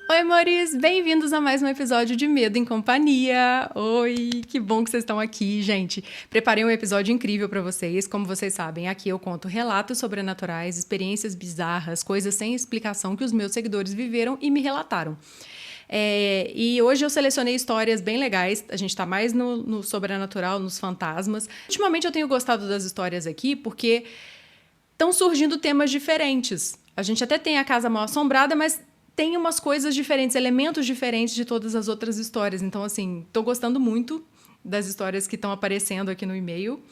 Oi, amores! Bem-vindos a mais um episódio de Medo em Companhia! Oi, que bom que vocês estão aqui, gente! Preparei um episódio incrível para vocês. Como vocês sabem, aqui eu conto relatos sobrenaturais, experiências bizarras, coisas sem explicação que os meus seguidores viveram e me relataram. E hoje eu selecionei histórias bem legais. A gente tá mais no sobrenatural, nos fantasmas. Ultimamente eu tenho gostado das histórias aqui porque estão surgindo temas diferentes. A gente até tem a Casa Mal Assombrada, mas tem umas coisas diferentes, elementos diferentes de todas as outras histórias. Então, assim, tô gostando muito das histórias que estão aparecendo aqui no e-mail.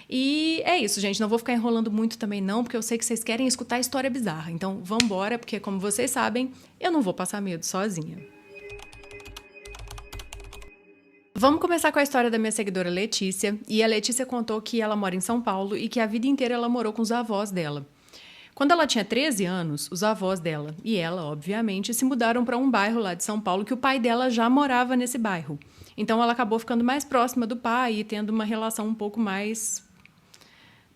E é isso, gente. Não vou ficar enrolando muito também não, porque eu sei que vocês querem escutar história bizarra. Então, vambora, porque como vocês sabem, eu não vou passar medo sozinha. Vamos começar com a história da minha seguidora Letícia. E a Letícia contou que ela mora em São Paulo e que a vida inteira ela morou com os avós dela. Quando ela tinha 13 anos, os avós dela e ela, obviamente, se mudaram para um bairro lá de São Paulo que o pai dela já morava nesse bairro. Então ela acabou ficando mais próxima do pai e tendo uma relação um pouco mais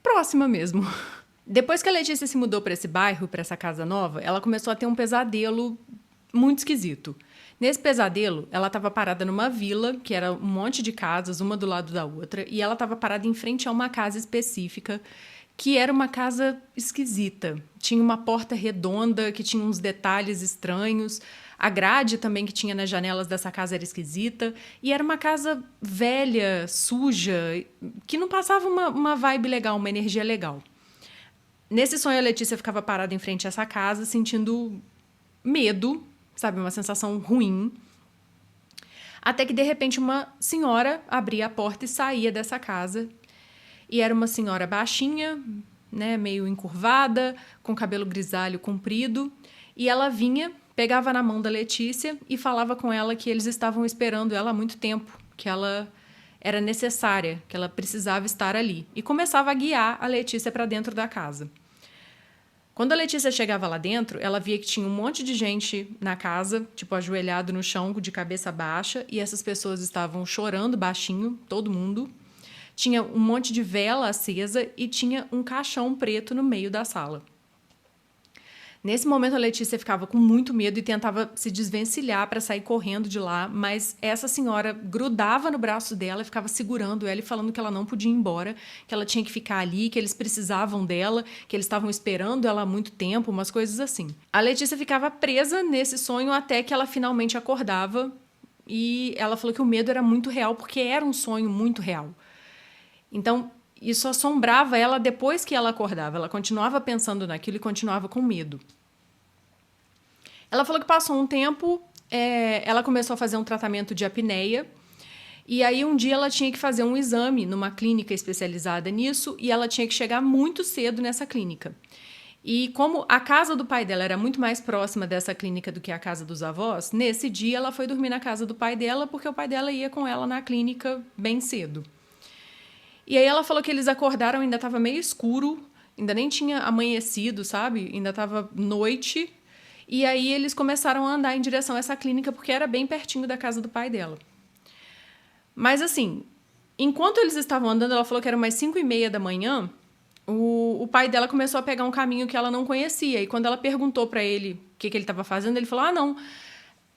próxima mesmo. Depois que a Letícia se mudou para esse bairro, para essa casa nova, ela começou a ter um pesadelo muito esquisito. Nesse pesadelo, ela estava parada numa vila, que era um monte de casas, uma do lado da outra, e ela estava parada em frente a uma casa específica, que era uma casa esquisita. Tinha uma porta redonda, que tinha uns detalhes estranhos. A grade também que tinha nas janelas dessa casa era esquisita. E era uma casa velha, suja, que não passava uma vibe legal, uma energia legal. Nesse sonho, a Letícia ficava parada em frente a essa casa, sentindo medo, sabe? Uma sensação ruim. Até que, de repente, uma senhora abria a porta e saía dessa casa. E era uma senhora baixinha, né, meio encurvada, com cabelo grisalho comprido. E ela vinha, pegava na mão da Letícia e falava com ela que eles estavam esperando ela há muito tempo, que ela era necessária, que ela precisava estar ali. E começava a guiar a Letícia para dentro da casa. Quando a Letícia chegava lá dentro, ela via que tinha um monte de gente na casa, tipo ajoelhado no chão, de cabeça baixa, e essas pessoas estavam chorando baixinho, todo mundo. Tinha um monte de vela acesa e tinha um caixão preto no meio da sala. Nesse momento, a Letícia ficava com muito medo e tentava se desvencilhar para sair correndo de lá, mas essa senhora grudava no braço dela e ficava segurando ela e falando que ela não podia ir embora, que ela tinha que ficar ali, que eles precisavam dela, que eles estavam esperando ela há muito tempo, umas coisas assim. A Letícia ficava presa nesse sonho até que ela finalmente acordava e ela falou que o medo era muito real, porque era um sonho muito real. Então, isso assombrava ela depois que ela acordava. Ela continuava pensando naquilo e continuava com medo. Ela falou que passou um tempo, ela começou a fazer um tratamento de apneia. E aí, um dia, ela tinha que fazer um exame numa clínica especializada nisso e ela tinha que chegar muito cedo nessa clínica. E como a casa do pai dela era muito mais próxima dessa clínica do que a casa dos avós, nesse dia ela foi dormir na casa do pai dela porque o pai dela ia com ela na clínica bem cedo. E aí ela falou que eles acordaram, ainda estava meio escuro, ainda nem tinha amanhecido, sabe? Ainda estava noite. E aí eles começaram a andar em direção a essa clínica, porque era bem pertinho da casa do pai dela. Mas assim, enquanto eles estavam andando, ela falou que era umas 5:30 da manhã, o pai dela começou a pegar um caminho que ela não conhecia. E quando ela perguntou para ele o que ele estava fazendo, ele falou, não,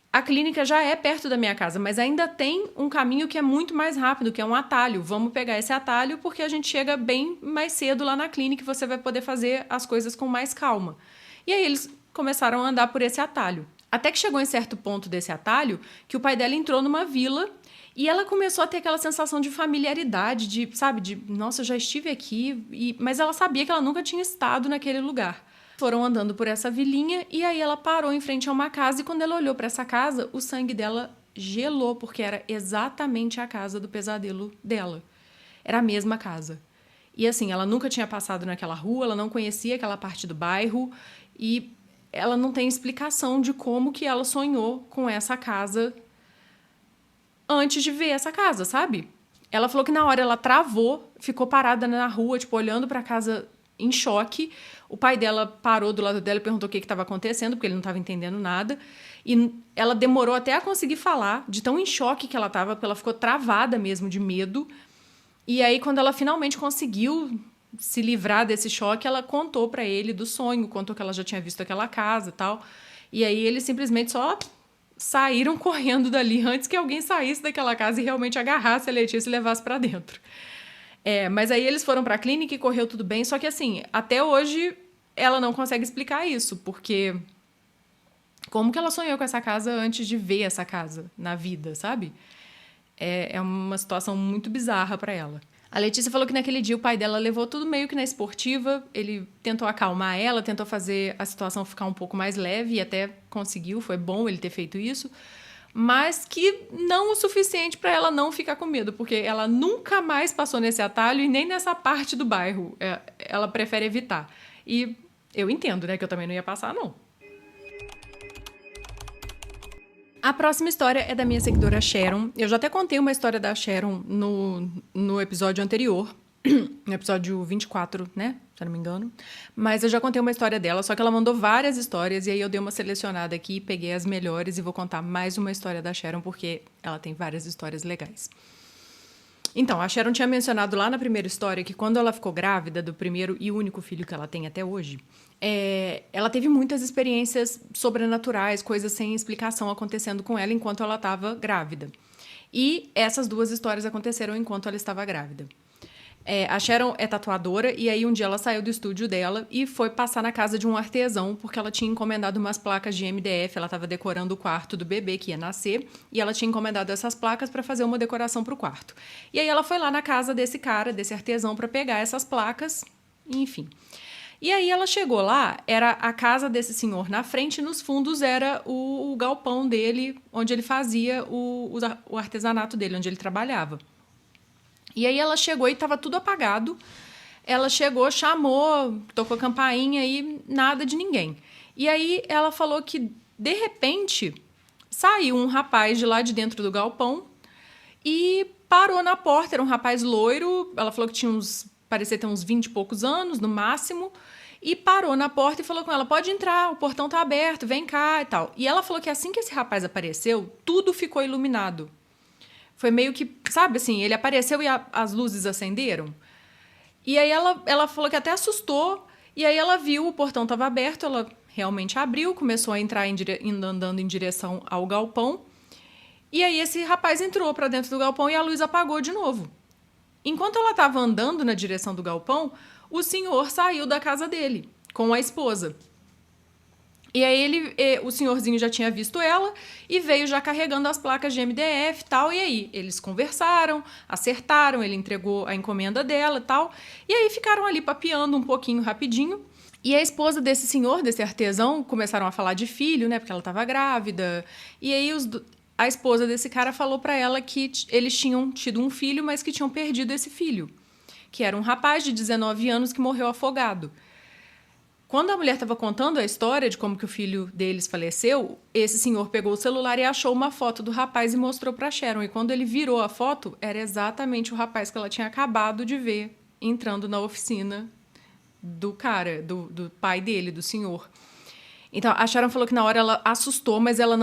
a clínica já é perto da minha casa, mas ainda tem um caminho que é muito mais rápido, que é um atalho. Vamos pegar esse atalho porque a gente chega bem mais cedo lá na clínica e você vai poder fazer as coisas com mais calma. E aí eles começaram a andar por esse atalho. Até que chegou em certo ponto desse atalho que o pai dela entrou numa vila e ela começou a ter aquela sensação de familiaridade, nossa, eu já estive aqui, mas ela sabia que ela nunca tinha estado naquele lugar. Foram andando por essa vilinha e aí ela parou em frente a uma casa e quando ela olhou para essa casa, o sangue dela gelou, porque era exatamente a casa do pesadelo dela. Era a mesma casa. E assim, ela nunca tinha passado naquela rua, ela não conhecia aquela parte do bairro e ela não tem explicação de como que ela sonhou com essa casa antes de ver essa casa, sabe? Ela falou que na hora ela travou, ficou parada na rua, tipo, olhando para a casa em choque. O pai dela parou do lado dela e perguntou o que estava acontecendo, porque ele não estava entendendo nada. E ela demorou até a conseguir falar, de tão em choque que ela estava, porque ela ficou travada mesmo de medo. E aí, quando ela finalmente conseguiu se livrar desse choque, ela contou para ele do sonho, contou que ela já tinha visto aquela casa e tal. E aí ele simplesmente só saíram correndo dali antes que alguém saísse daquela casa e realmente agarrasse a Letícia e levasse pra dentro. Mas aí eles foram pra clínica e correu tudo bem, só que assim, até hoje ela não consegue explicar isso, porque como que ela sonhou com essa casa antes de ver essa casa na vida, sabe? É uma situação muito bizarra pra ela. A Letícia falou que naquele dia o pai dela levou tudo meio que na esportiva, ele tentou acalmar ela, tentou fazer a situação ficar um pouco mais leve e até conseguiu, foi bom ele ter feito isso, mas que não o suficiente para ela não ficar com medo, porque ela nunca mais passou nesse atalho e nem nessa parte do bairro, ela prefere evitar. E eu entendo, né, que eu também não ia passar, não. A próxima história é da minha seguidora Sharon. Eu já até contei uma história da Sharon no episódio anterior, no episódio 24, né? Se eu não me engano. Mas eu já contei uma história dela, só que ela mandou várias histórias e aí eu dei uma selecionada aqui, peguei as melhores e vou contar mais uma história da Sharon, porque ela tem várias histórias legais. Então, a Sharon tinha mencionado lá na primeira história que quando ela ficou grávida do primeiro e único filho que ela tem até hoje, ela teve muitas experiências sobrenaturais, coisas sem explicação acontecendo com ela enquanto ela estava grávida. E essas duas histórias aconteceram enquanto ela estava grávida. A Sharon é tatuadora e aí um dia ela saiu do estúdio dela e foi passar na casa de um artesão porque ela tinha encomendado umas placas de MDF, ela estava decorando o quarto do bebê que ia nascer e ela tinha encomendado essas placas para fazer uma decoração para o quarto. E aí ela foi lá na casa desse cara, desse artesão, para pegar essas placas, enfim. E aí ela chegou lá, era a casa desse senhor na frente, e nos fundos era o galpão dele, onde ele fazia o artesanato dele, onde ele trabalhava. E aí ela chegou e estava tudo apagado. Ela chegou, chamou, tocou campainha e nada de ninguém. E aí ela falou que, de repente, saiu um rapaz de lá de dentro do galpão e parou na porta. Era um rapaz loiro, ela falou que parecia ter uns 20 e poucos anos, no máximo, e parou na porta e falou com ela, pode entrar, o portão tá aberto, vem cá e tal. E ela falou que assim que esse rapaz apareceu, tudo ficou iluminado. Foi meio que, sabe assim, ele apareceu e as luzes acenderam. E aí ela falou que até assustou. E aí ela viu, o portão estava aberto, ela realmente abriu, começou a entrar andando em direção ao galpão. E aí esse rapaz entrou para dentro do galpão e a luz apagou de novo. Enquanto ela estava andando na direção do galpão, o senhor saiu da casa dele com a esposa. E aí o senhorzinho já tinha visto ela e veio já carregando as placas de MDF e tal. E aí eles conversaram, acertaram, ele entregou a encomenda dela e tal. E aí ficaram ali papeando um pouquinho rapidinho. E a esposa desse senhor, desse artesão, começaram a falar de filho, né? Porque ela estava grávida. E aí a esposa desse cara falou para ela que eles tinham tido um filho, mas que tinham perdido esse filho. Que era um rapaz de 19 anos que morreu afogado. Quando a mulher estava contando a história de como que o filho deles faleceu, esse senhor pegou o celular e achou uma foto do rapaz e mostrou para Sharon. E quando ele virou a foto, era exatamente o rapaz que ela tinha acabado de ver entrando na oficina do cara, do pai dele, do senhor. Então, a Sharon falou que na hora ela assustou, mas ela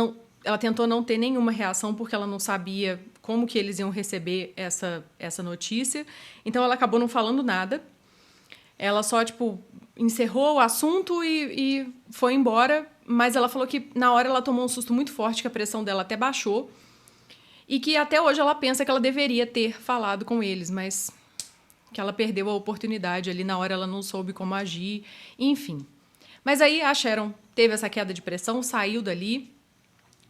tentou não ter nenhuma reação porque ela não sabia como que eles iam receber essa notícia. Então, ela acabou não falando nada. Ela só, encerrou o assunto e foi embora, mas ela falou que na hora ela tomou um susto muito forte, que a pressão dela até baixou, e que até hoje ela pensa que ela deveria ter falado com eles, mas que ela perdeu a oportunidade ali, na hora ela não soube como agir, enfim. Mas aí a Sharon teve essa queda de pressão, saiu dali,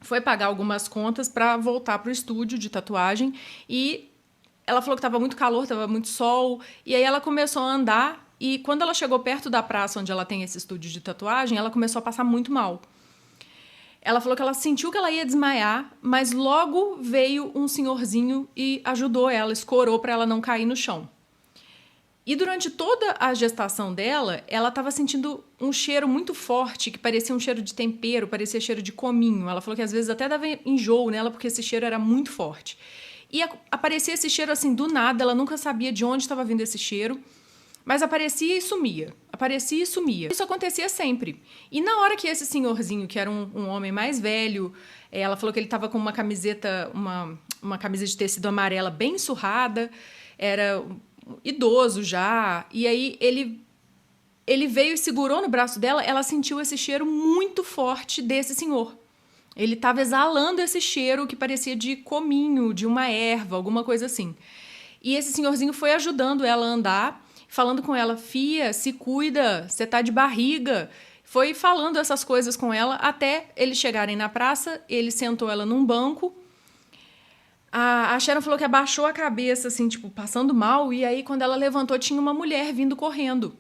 foi pagar algumas contas para voltar pro estúdio de tatuagem e ela falou que estava muito calor, estava muito sol, e aí ela começou a andar. E quando ela chegou perto da praça onde ela tem esse estúdio de tatuagem, ela começou a passar muito mal. Ela falou que ela sentiu que ela ia desmaiar, mas logo veio um senhorzinho e ajudou ela, escorou para ela não cair no chão. E durante toda a gestação dela, ela estava sentindo um cheiro muito forte, que parecia um cheiro de tempero, parecia cheiro de cominho. Ela falou que às vezes até dava enjoo nela, porque esse cheiro era muito forte. E aparecia esse cheiro assim do nada, ela nunca sabia de onde estava vindo esse cheiro. Mas aparecia e sumia. Aparecia e sumia. Isso acontecia sempre. E na hora que esse senhorzinho, que era um homem mais velho, ela falou que ele estava com uma camiseta, uma camisa de tecido amarela bem surrada, era idoso já, e aí ele veio e segurou no braço dela, ela sentiu esse cheiro muito forte desse senhor. Ele estava exalando esse cheiro que parecia de cominho, de uma erva, alguma coisa assim. E esse senhorzinho foi ajudando ela a andar, falando com ela, fia, se cuida, você tá de barriga. Foi falando essas coisas com ela até eles chegarem na praça, ele sentou ela num banco. A Sharon falou que abaixou a cabeça, assim, tipo, passando mal, e aí quando ela levantou tinha uma mulher vindo correndo.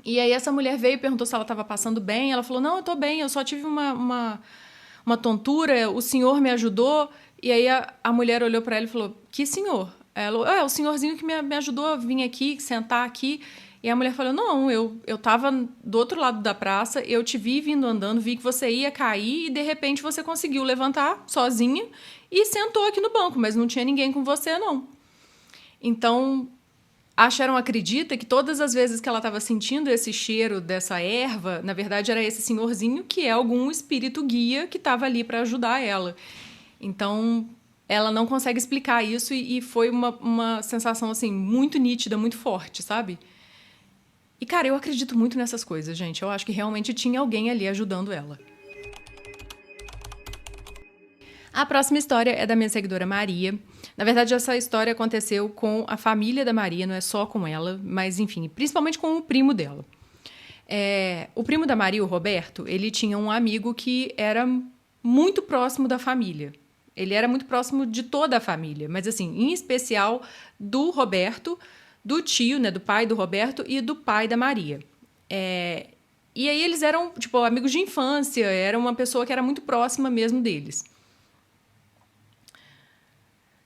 E aí essa mulher veio e perguntou se ela estava passando bem. Ela falou, não, eu tô bem, eu só tive uma tontura, o senhor me ajudou. E aí a mulher olhou para ela e falou, que senhor? Ela, o senhorzinho que me ajudou a vir aqui, sentar aqui. E a mulher falou, não, eu tava do outro lado da praça, eu te vi vindo andando, vi que você ia cair e de repente você conseguiu levantar sozinha e sentou aqui no banco, mas não tinha ninguém com você, não. Então, a Sharon acredita que todas as vezes que ela estava sentindo esse cheiro dessa erva, na verdade era esse senhorzinho que é algum espírito guia que estava ali para ajudar ela. Então, ela não consegue explicar isso e foi uma sensação assim muito nítida, muito forte, sabe? E, cara, eu acredito muito nessas coisas, gente. Eu acho que realmente tinha alguém ali ajudando ela. A próxima história é da minha seguidora Maria. Na verdade, essa história aconteceu com a família da Maria, não é só com ela, mas enfim, principalmente com o primo dela. O primo da Maria, o Roberto, ele tinha um amigo que era muito próximo da família. Ele era muito próximo de toda a família, mas assim, em especial do Roberto, do tio, né, do pai do Roberto e do pai da Maria. E aí eles eram, tipo, amigos de infância, era uma pessoa que era muito próxima mesmo deles.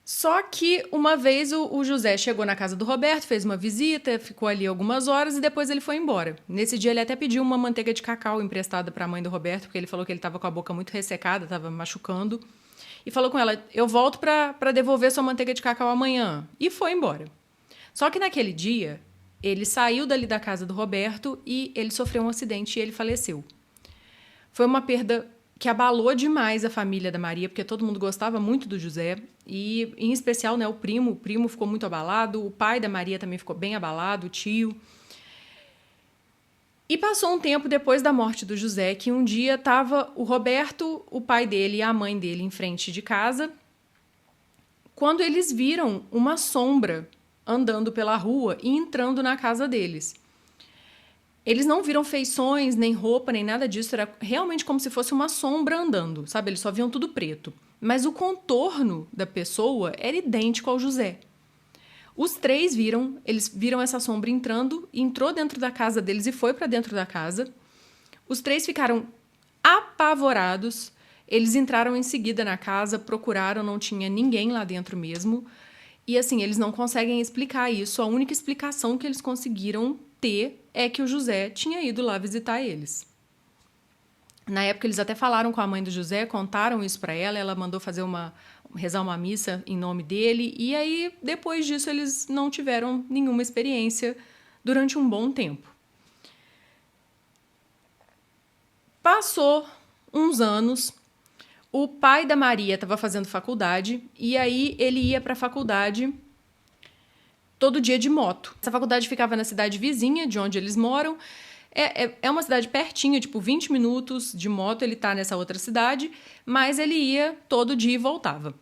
Só que uma vez o José chegou na casa do Roberto, fez uma visita, ficou ali algumas horas e depois ele foi embora. Nesse dia ele até pediu uma manteiga de cacau emprestada para a mãe do Roberto, porque ele falou que ele estava com a boca muito ressecada, estava machucando. E falou com ela, eu volto para devolver sua manteiga de cacau amanhã. E foi embora. Só que naquele dia, ele saiu dali da casa do Roberto e ele sofreu um acidente e ele faleceu. Foi uma perda que abalou demais a família da Maria, porque todo mundo gostava muito do José, e em especial, né, o primo ficou muito abalado, o pai da Maria também ficou bem abalado, o tio. E passou um tempo depois da morte do José, que um dia estava o Roberto, o pai dele e a mãe dele em frente de casa, quando eles viram uma sombra andando pela rua e entrando na casa deles. Eles não viram feições, nem roupa, nem nada disso. Era realmente como se fosse uma sombra andando, sabe? Eles só viam tudo preto. Mas o contorno da pessoa era idêntico ao José. Os três viram, eles viram essa sombra entrando, entrou dentro da casa deles e foi para dentro da casa. Os três ficaram apavorados. Eles entraram em seguida na casa, procuraram, não tinha ninguém lá dentro mesmo. E assim, eles não conseguem explicar isso. A única explicação que eles conseguiram ter é que o José tinha ido lá visitar eles. Na época, eles até falaram com a mãe do José, contaram isso para ela, ela mandou rezar uma missa em nome dele, e aí, depois disso, eles não tiveram nenhuma experiência durante um bom tempo. Passou uns anos, o pai da Maria estava fazendo faculdade, e aí ele ia para a faculdade todo dia de moto. Essa faculdade ficava na cidade vizinha, de onde eles moram. É uma cidade pertinho, tipo 20 minutos de moto, ele tá nessa outra cidade, mas ele ia todo dia e voltava.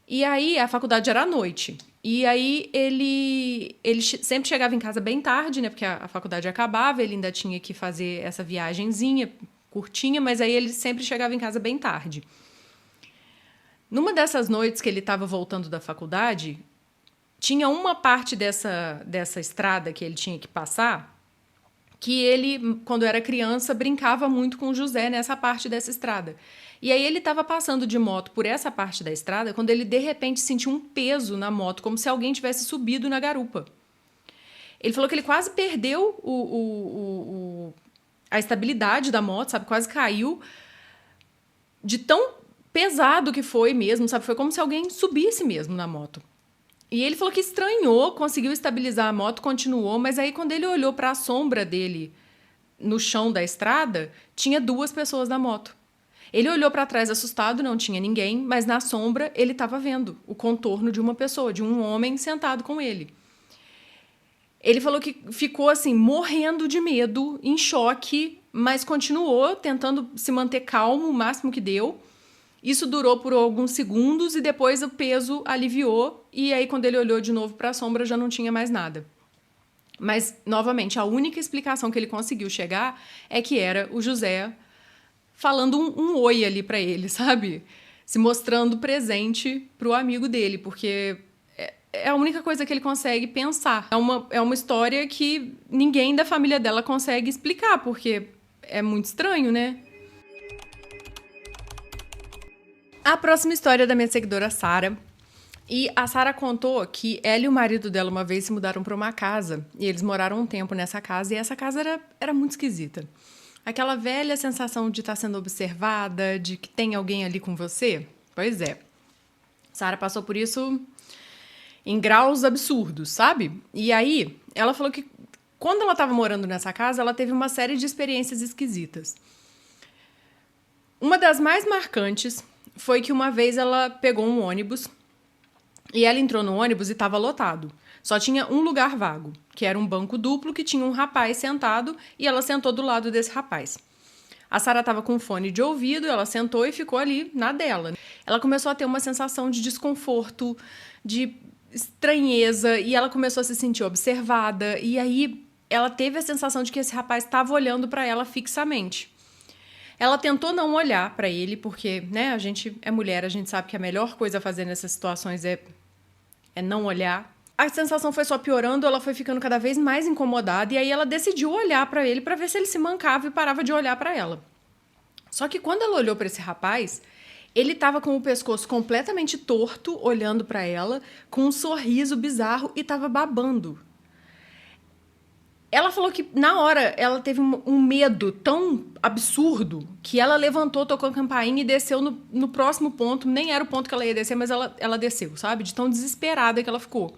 E aí a faculdade era à noite. E aí ele sempre chegava em casa bem tarde, né? Porque a faculdade acabava, ele ainda tinha que fazer essa viagenzinha curtinha, mas aí ele sempre chegava em casa bem tarde. Numa dessas noites que ele estava voltando da faculdade, tinha uma parte dessa estrada que ele tinha que passar que ele, quando era criança, brincava muito com o José nessa parte dessa estrada. E aí ele estava passando de moto por essa parte da estrada quando ele, de repente, sentiu um peso na moto, como se alguém tivesse subido na garupa. Ele falou que ele quase perdeu a estabilidade da moto, sabe? Quase caiu de tão pesado que foi mesmo, sabe? Foi como se alguém subisse mesmo na moto. E ele falou que estranhou, conseguiu estabilizar a moto, continuou, mas aí quando ele olhou para a sombra dele no chão da estrada, tinha 2 pessoas na moto. Ele olhou para trás assustado, não tinha ninguém, mas na sombra ele estava vendo o contorno de uma pessoa, de um homem sentado com ele. Ele falou que ficou assim, morrendo de medo, em choque, mas continuou tentando se manter calmo o máximo que deu. Isso durou por alguns segundos e depois o peso aliviou e aí quando ele olhou de novo para a sombra já não tinha mais nada. Mas, novamente, a única explicação que ele conseguiu chegar é que era o José falando um oi ali para ele, sabe? Se mostrando presente pro amigo dele, porque é a única coisa que ele consegue pensar. É uma história que ninguém da família dela consegue explicar, porque é muito estranho, né? A próxima história é da minha seguidora Sara. E a Sara contou que ela e o marido dela uma vez se mudaram para uma casa. E eles moraram um tempo nessa casa. E essa casa era muito esquisita. Aquela velha sensação de estar sendo observada, de que tem alguém ali com você. Pois é. Sara passou por isso em graus absurdos, sabe? E aí, ela falou que quando ela estava morando nessa casa, ela teve uma série de experiências esquisitas. Uma das mais marcantes foi que uma vez ela pegou um ônibus e ela entrou no ônibus e estava lotado. Só tinha um lugar vago, que era um banco duplo que tinha um rapaz sentado e ela sentou do lado desse rapaz. A Sara estava com fone de ouvido, ela sentou e ficou ali na dela. Ela começou a ter uma sensação de desconforto, de estranheza, e ela começou a se sentir observada. E aí ela teve a sensação de que esse rapaz estava olhando para ela fixamente. Ela tentou não olhar para ele, porque, né, a gente é mulher, a gente sabe que a melhor coisa a fazer nessas situações é não olhar. A sensação foi só piorando, ela foi ficando cada vez mais incomodada, e aí ela decidiu olhar para ele para ver se ele se mancava e parava de olhar para ela. Só que quando ela olhou para esse rapaz, ele estava com o pescoço completamente torto, olhando para ela, com um sorriso bizarro e estava babando. Ela falou que, na hora, ela teve um medo tão absurdo que ela levantou, tocou a campainha e desceu no próximo ponto. Nem era o ponto que ela ia descer, mas ela desceu, sabe? De tão desesperada que ela ficou.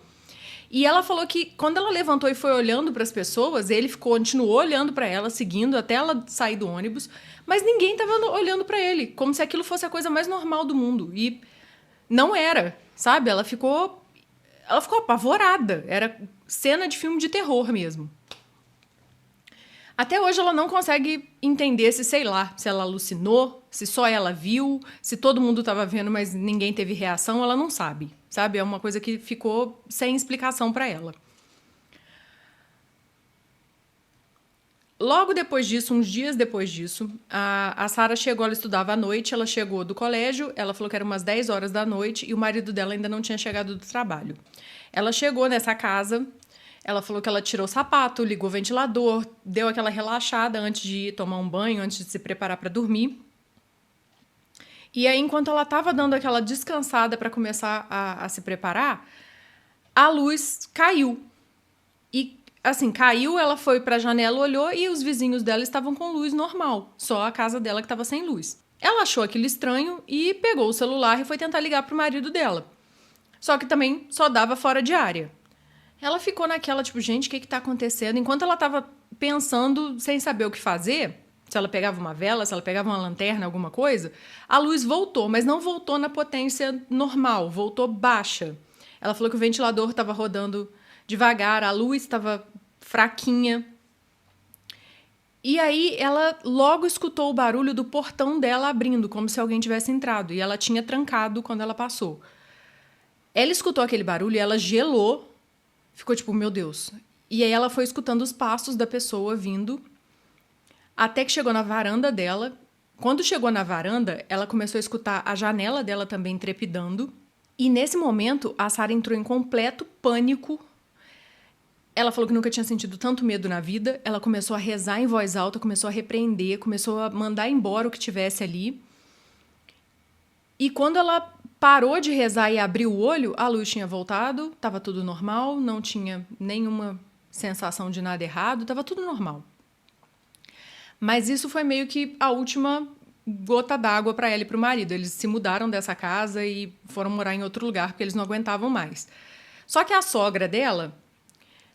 E ela falou que, quando ela levantou e foi olhando para as pessoas, ele continuou olhando para ela, seguindo até ela sair do ônibus, mas ninguém estava olhando para ele, como se aquilo fosse a coisa mais normal do mundo. E não era, sabe? Ela ficou apavorada. Era cena de filme de terror mesmo. Até hoje ela não consegue entender se, sei lá, se ela alucinou, se só ela viu, se todo mundo estava vendo, mas ninguém teve reação, ela não sabe, sabe? É uma coisa que ficou sem explicação para ela. Logo depois disso, uns dias depois disso, a Sara chegou, ela estudava à noite, ela chegou do colégio, ela falou que era umas 10 horas da noite e o marido dela ainda não tinha chegado do trabalho. Ela chegou nessa casa. Ela falou que ela tirou o sapato, ligou o ventilador, deu aquela relaxada antes de ir tomar um banho, antes de se preparar para dormir. E aí, enquanto ela estava dando aquela descansada para começar a se preparar, a luz caiu. E, assim, caiu, ela foi para a janela, olhou e os vizinhos dela estavam com luz normal. Só a casa dela que estava sem luz. Ela achou aquilo estranho e pegou o celular e foi tentar ligar para o marido dela. Só que também só dava fora de área. Ela ficou naquela, tipo, gente, o que tá acontecendo? Enquanto ela tava pensando, sem saber o que fazer, se ela pegava uma vela, se ela pegava uma lanterna, alguma coisa, a luz voltou, mas não voltou na potência normal, voltou baixa. Ela falou que o ventilador estava rodando devagar, a luz estava fraquinha. E aí ela logo escutou o barulho do portão dela abrindo, como se alguém tivesse entrado, e ela tinha trancado quando ela passou. Ela escutou aquele barulho e ela gelou. Ficou tipo, meu Deus. E aí ela foi escutando os passos da pessoa vindo, até que chegou na varanda dela. Quando chegou na varanda, ela começou a escutar a janela dela também trepidando. E nesse momento, a Sara entrou em completo pânico. Ela falou que nunca tinha sentido tanto medo na vida. Ela começou a rezar em voz alta, começou a repreender, começou a mandar embora o que tivesse ali. E quando ela parou de rezar e abriu o olho, a luz tinha voltado, estava tudo normal, não tinha nenhuma sensação de nada errado, estava tudo normal. Mas isso foi meio que a última gota d'água para ela e para o marido. Eles se mudaram dessa casa e foram morar em outro lugar porque eles não aguentavam mais. Só que a sogra dela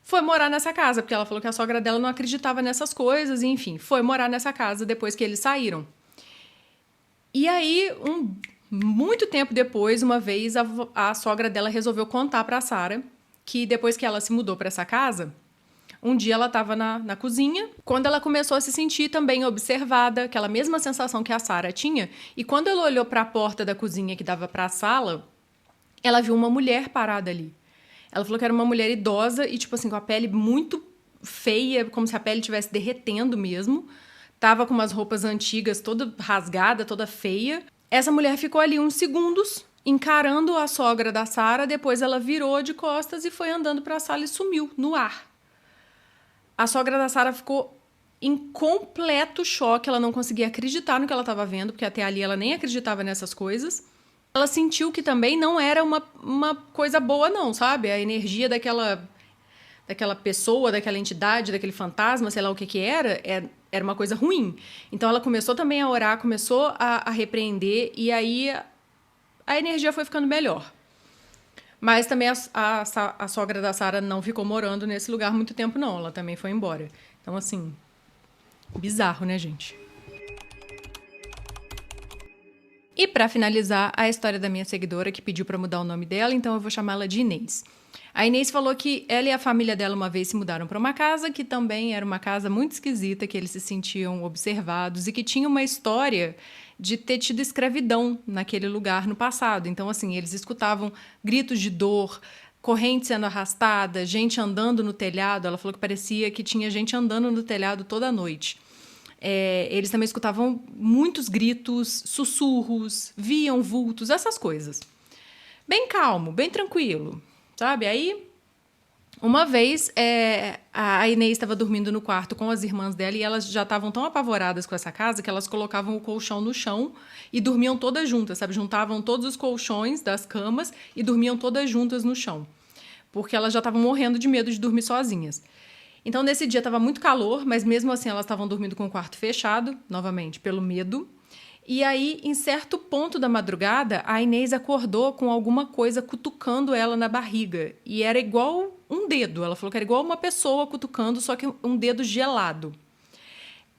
foi morar nessa casa, porque ela falou que a sogra dela não acreditava nessas coisas, e enfim, foi morar nessa casa depois que eles saíram. E aí, muito tempo depois, uma vez, a sogra dela resolveu contar para a Sara que depois que ela se mudou para essa casa, Um dia ela estava na cozinha, quando ela começou a se sentir também observada, aquela mesma sensação que a Sarah tinha, e quando ela olhou para a porta da cozinha que dava para a sala, ela viu uma mulher parada ali. Ela falou que era uma mulher idosa e, tipo assim, com a pele muito feia, como se a pele estivesse derretendo mesmo. Tava com umas roupas antigas, toda rasgada, toda feia. Essa mulher ficou ali uns segundos, encarando a sogra da Sarah, depois ela virou de costas e foi andando para a sala e sumiu no ar. A sogra da Sarah ficou em completo choque, ela não conseguia acreditar no que ela estava vendo, porque até ali ela nem acreditava nessas coisas. Ela sentiu que também não era uma coisa boa não, sabe? A energia daquela pessoa, daquela entidade, daquele fantasma, sei lá o que era uma coisa ruim. Então ela começou também a orar, começou a repreender, e aí a energia foi ficando melhor. Mas também a sogra da Sarah não ficou morando nesse lugar muito tempo, não. Ela também foi embora. Então, assim, bizarro, né, gente? E para finalizar, a história da minha seguidora que pediu para mudar o nome dela, então eu vou chamá-la de Inês. A Inês falou que ela e a família dela uma vez se mudaram para uma casa que também era uma casa muito esquisita, que eles se sentiam observados e que tinha uma história de ter tido escravidão naquele lugar no passado. Então, assim, eles escutavam gritos de dor, corrente sendo arrastada, gente andando no telhado. Ela falou que parecia que tinha gente andando no telhado toda a noite. Eles também escutavam muitos gritos, sussurros, viam vultos, essas coisas. Bem calmo, bem tranquilo, sabe? Aí, uma vez, a Inês estava dormindo no quarto com as irmãs dela e elas já estavam tão apavoradas com essa casa que elas colocavam o colchão no chão e dormiam todas juntas, sabe? Juntavam todos os colchões das camas e dormiam todas juntas no chão, porque elas já estavam morrendo de medo de dormir sozinhas. Então, nesse dia estava muito calor, mas mesmo assim elas estavam dormindo com o quarto fechado, novamente, pelo medo. E aí, em certo ponto da madrugada, a Inês acordou com alguma coisa cutucando ela na barriga. E era igual um dedo. Ela falou que era igual uma pessoa cutucando, só que um dedo gelado.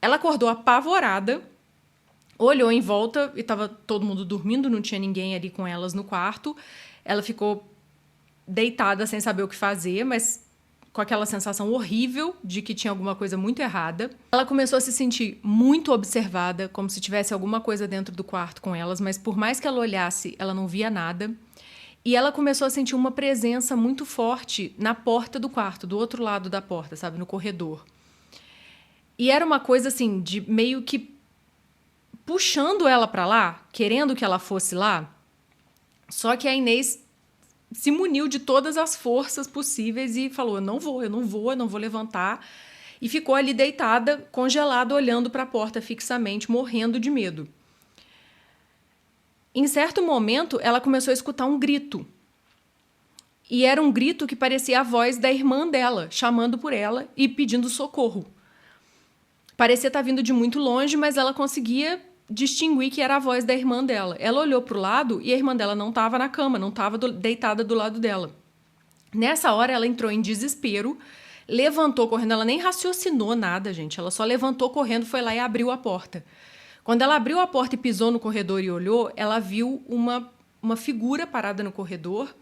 Ela acordou apavorada, olhou em volta e estava todo mundo dormindo, não tinha ninguém ali com elas no quarto. Ela ficou deitada sem saber o que fazer, mas com aquela sensação horrível de que tinha alguma coisa muito errada. Ela começou a se sentir muito observada, como se tivesse alguma coisa dentro do quarto com elas, mas por mais que ela olhasse, ela não via nada. E ela começou a sentir uma presença muito forte na porta do quarto, do outro lado da porta, sabe, no corredor. E era uma coisa assim, de meio que puxando ela para lá, querendo que ela fosse lá. Só que a Inês se muniu de todas as forças possíveis e falou, eu não vou levantar. E ficou ali deitada, congelada, olhando para a porta fixamente, morrendo de medo. Em certo momento, ela começou a escutar um grito. E era um grito que parecia a voz da irmã dela, chamando por ela e pedindo socorro. Parecia estar vindo de muito longe, mas ela conseguia distinguir que era a voz da irmã dela. Ela olhou para o lado e a irmã dela não estava na cama, não estava deitada do lado dela. Nessa hora, ela entrou em desespero, levantou correndo, ela nem raciocinou nada, gente. Ela só levantou correndo, foi lá e abriu a porta. Quando ela abriu a porta e pisou no corredor e olhou, ela viu uma figura parada no corredor,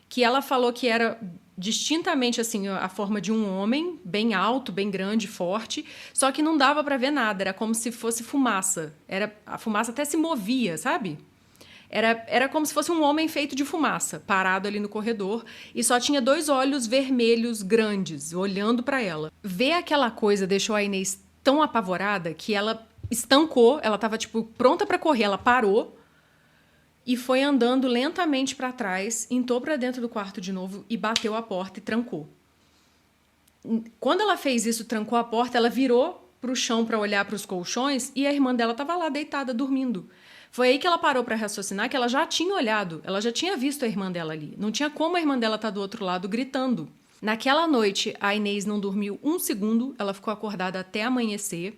que ela falou que era distintamente assim a forma de um homem, bem alto, bem grande, forte, só que não dava para ver nada, era como se fosse fumaça. A fumaça até se movia, sabe? Era como se fosse um homem feito de fumaça, parado ali no corredor, e só tinha 2 olhos vermelhos grandes, olhando para ela. Ver aquela coisa deixou a Inês tão apavorada que ela estancou, ela estava tipo pronta para correr, ela parou e foi andando lentamente para trás, entrou para dentro do quarto de novo e bateu a porta e trancou. Quando ela fez isso, trancou a porta, ela virou para o chão para olhar para os colchões e a irmã dela estava lá deitada, dormindo. Foi aí que ela parou para raciocinar que ela já tinha olhado, ela já tinha visto a irmã dela ali. Não tinha como a irmã dela estar do outro lado gritando. Naquela noite, a Inês não dormiu um segundo, ela ficou acordada até amanhecer.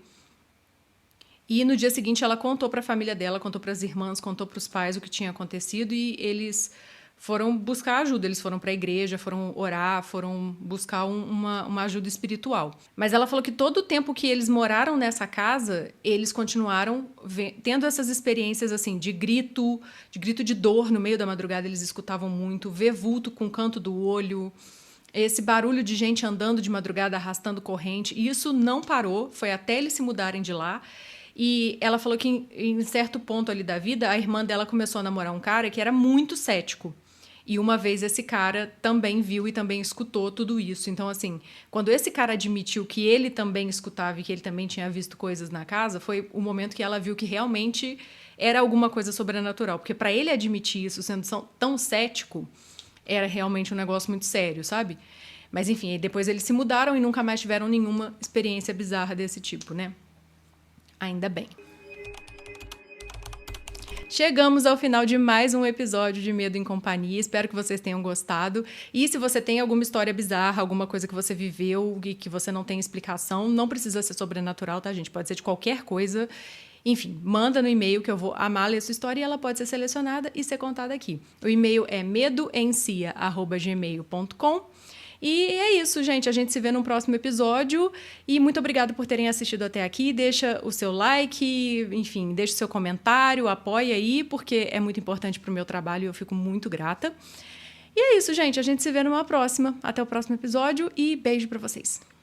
E no dia seguinte ela contou para a família dela, contou para as irmãs, contou para os pais o que tinha acontecido e eles foram buscar ajuda, eles foram para a igreja, foram orar, foram buscar uma ajuda espiritual. Mas ela falou que todo o tempo que eles moraram nessa casa, eles continuaram tendo essas experiências assim de grito de dor no meio da madrugada, eles escutavam muito, ver vulto com o canto do olho, esse barulho de gente andando de madrugada, arrastando corrente, e isso não parou, foi até eles se mudarem de lá. E ela falou que em certo ponto ali da vida, a irmã dela começou a namorar um cara que era muito cético. E uma vez esse cara também viu e também escutou tudo isso. Então, assim, quando esse cara admitiu que ele também escutava e que ele também tinha visto coisas na casa, foi o momento que ela viu que realmente era alguma coisa sobrenatural. Porque para ele admitir isso sendo tão cético, era realmente um negócio muito sério, sabe? Mas enfim, depois eles se mudaram e nunca mais tiveram nenhuma experiência bizarra desse tipo, né? Ainda bem. Chegamos ao final de mais um episódio de Medo em Companhia. Espero que vocês tenham gostado. E se você tem alguma história bizarra, alguma coisa que você viveu e que você não tem explicação, não precisa ser sobrenatural, tá, gente? Pode ser de qualquer coisa. Enfim, manda no e-mail que eu vou amar ler sua história e ela pode ser selecionada e ser contada aqui. O e-mail é medoencia@gmail.com. E é isso, gente. A gente se vê no próximo episódio. E muito obrigada por terem assistido até aqui. Deixa o seu like, enfim, deixa o seu comentário, apoia aí, porque é muito importante pro meu trabalho e eu fico muito grata. E é isso, gente. A gente se vê numa próxima. Até o próximo episódio e beijo pra vocês.